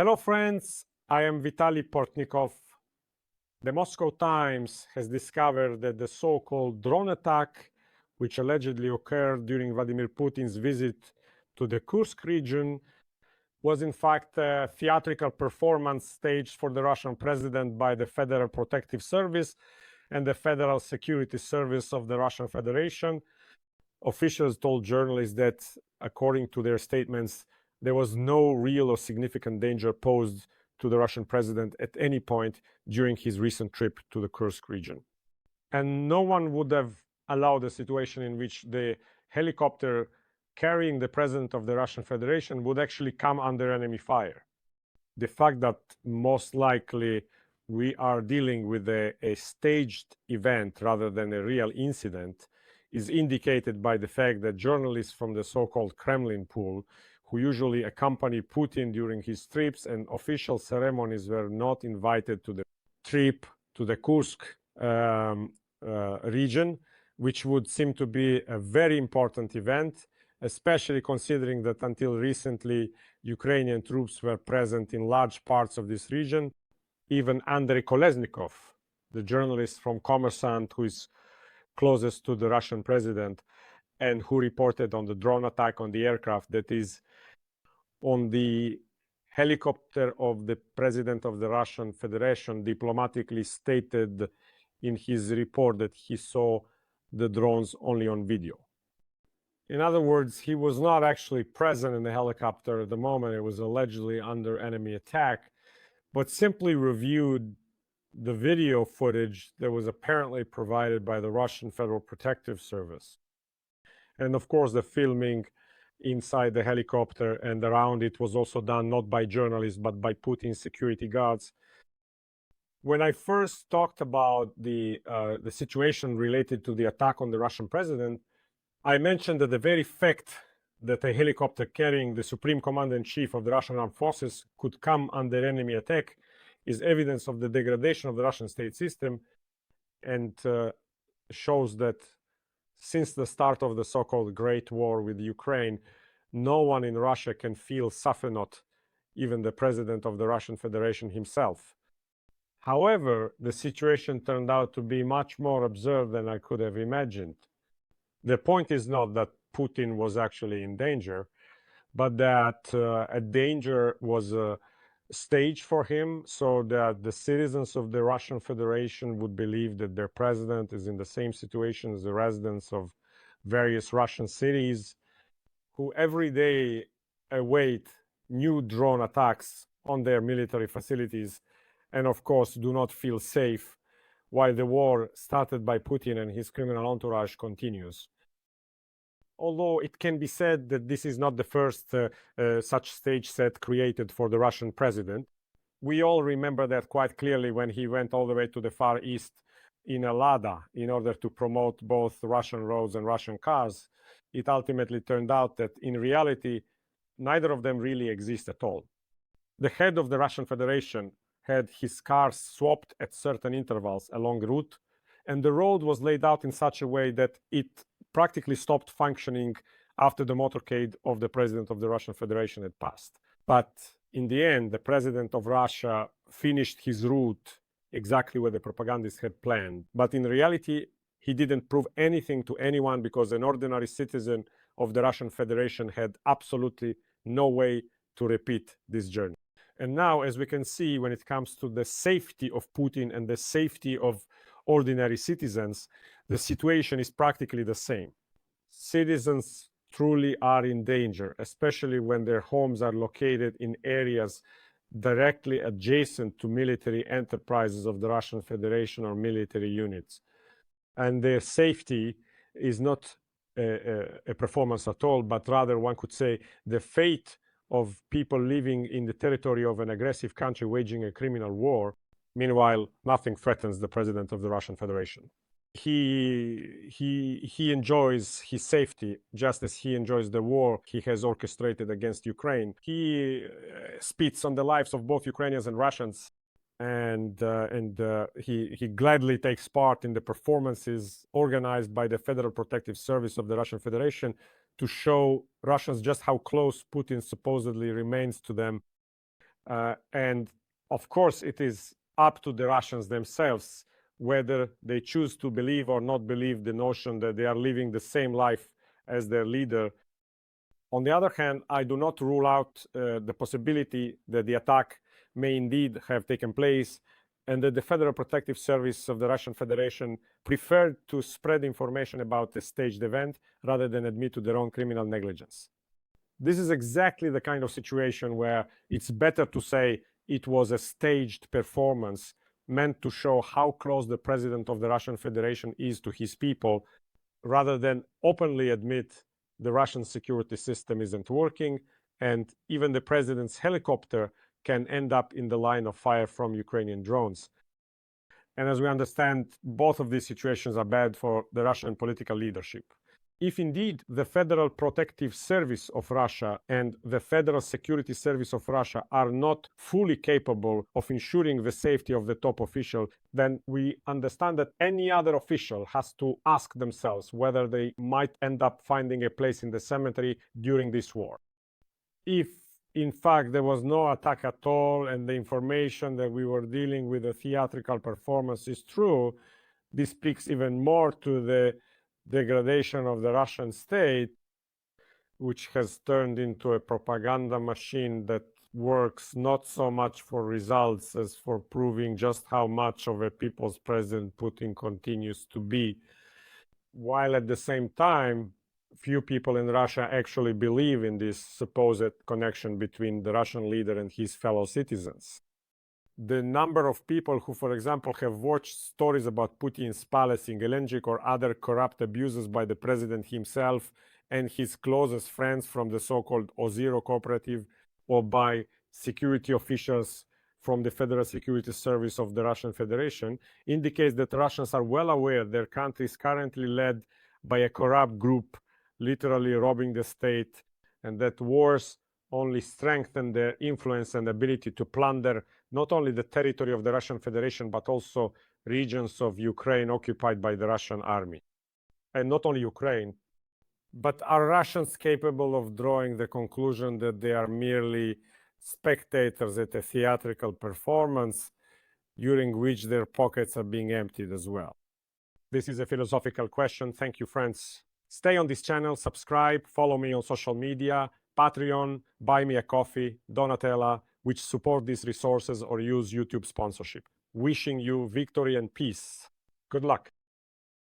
Hello friends, I am Vitaly Portnikov. The Moscow Times has discovered that the so-called drone attack, which allegedly occurred during Vladimir Putin's visit to the Kursk region, was in fact a theatrical performance staged for the Russian president by the Federal Protective Service and the Federal Security Service of the Russian Federation. Officials told journalists that, according to their statements, there was no real or significant danger posed to the Russian president at any point during his recent trip to the Kursk region. And no one would have allowed a situation in which the helicopter carrying the president of the Russian Federation would actually come under enemy fire. The fact that most likely we are dealing with a staged event rather than a real incident is indicated by the fact that journalists from the so-called Kremlin pool, who usually accompany Putin during his trips and official ceremonies, were not invited to the trip to the Kursk region, which would seem to be a very important event, especially considering that until recently Ukrainian troops were present in large parts of this region. Even Andrei Kolesnikov, the journalist from Kommersant who is closest to the Russian president and who reported on the drone attack on the aircraft that is on the helicopter of the president of the Russian Federation, diplomatically stated in his report that he saw the drones only on video. In other words, he was not actually present in the helicopter at the moment it was allegedly under enemy attack, but simply reviewed the video footage that was apparently provided by the Russian Federal Protective Service. And of course, the filming inside the helicopter and around it was also done not by journalists, but by Putin's security guards. When I first talked about the situation related to the attack on the Russian president, I mentioned that the very fact that a helicopter carrying the Supreme Commander-in-Chief of the Russian Armed Forces could come under enemy attack is evidence of the degradation of the Russian state system and shows that since the start of the so-called Great War with Ukraine, no one in Russia can feel suffer not, even the president of the Russian Federation himself. However, the situation turned out to be much more absurd than I could have imagined. The point is not that Putin was actually in danger, but that a danger was staged for him so that the citizens of the Russian Federation would believe that their president is in the same situation as the residents of various Russian cities, who every day await new drone attacks on their military facilities and of course do not feel safe while the war started by Putin and his criminal entourage continues. Although it can be said that this is not the first such stage set created for the Russian president. We all remember that quite clearly when he went all the way to the Far East in a Lada in order to promote both Russian roads and Russian cars. It ultimately turned out that in reality, neither of them really exist at all. The head of the Russian Federation had his cars swapped at certain intervals along the route, and the road was laid out in such a way that it practically stopped functioning after the motorcade of the president of the Russian Federation had passed. But in the end, the president of Russia finished his route exactly where the propagandists had planned. But in reality, he didn't prove anything to anyone because an ordinary citizen of the Russian Federation had absolutely no way to repeat this journey. And now, as we can see, when it comes to the safety of Putin and the safety of ordinary citizens, the situation is practically the same. Citizens truly are in danger, especially when their homes are located in areas directly adjacent to military enterprises of the Russian Federation or military units. And their safety is not a performance at all, but rather one could say the fate of people living in the territory of an aggressive country waging a criminal war. Meanwhile, nothing threatens the president of the Russian Federation. He enjoys his safety just as he enjoys the war he has orchestrated against Ukraine. He spits on the lives of both Ukrainians and Russians, and he gladly takes part in the performances organized by the Federal Protective Service of the Russian Federation to show Russians just how close Putin supposedly remains to them And of course, it is up to the Russians themselves whether they choose to believe or not believe the notion that they are living the same life as their leader. On the other hand, I do not rule out the possibility that the attack may indeed have taken place and that the Federal Protective Service of the Russian Federation preferred to spread information about the staged event rather than admit to their own criminal negligence. This is exactly the kind of situation where it's better to say it was a staged performance meant to show how close the president of the Russian Federation is to his people, rather than openly admit the Russian security system isn't working, and even the president's helicopter can end up in the line of fire from Ukrainian drones. And as we understand, both of these situations are bad for the Russian political leadership. If indeed the Federal Protective Service of Russia and the Federal Security Service of Russia are not fully capable of ensuring the safety of the top official, then we understand that any other official has to ask themselves whether they might end up finding a place in the cemetery during this war. If in fact there was no attack at all and the information that we were dealing with a theatrical performance is true, this speaks even more to the degradation of the Russian state, which has turned into a propaganda machine that works not so much for results as for proving just how much of a people's president Putin continues to be, while at the same time few people in Russia actually believe in this supposed connection between the Russian leader and his fellow citizens. The number of people who, for example, have watched stories about Putin's palace in Gelendzhik or other corrupt abuses by the president himself and his closest friends from the so-called Ozero cooperative, or by security officials from the Federal Security Service of the Russian Federation, indicates that Russians are well aware their country is currently led by a corrupt group, literally robbing the state, and that wars only strengthen their influence and ability to plunder not only the territory of the Russian Federation, but also regions of Ukraine occupied by the Russian army. And not only Ukraine, but are Russians capable of drawing the conclusion that they are merely spectators at a theatrical performance during which their pockets are being emptied as well? This is a philosophical question. Thank you, friends. Stay on this channel, subscribe, follow me on social media, Patreon, Buy Me a Coffee, Donatella, which support these resources or use YouTube sponsorship. Wishing you victory and peace. Good luck.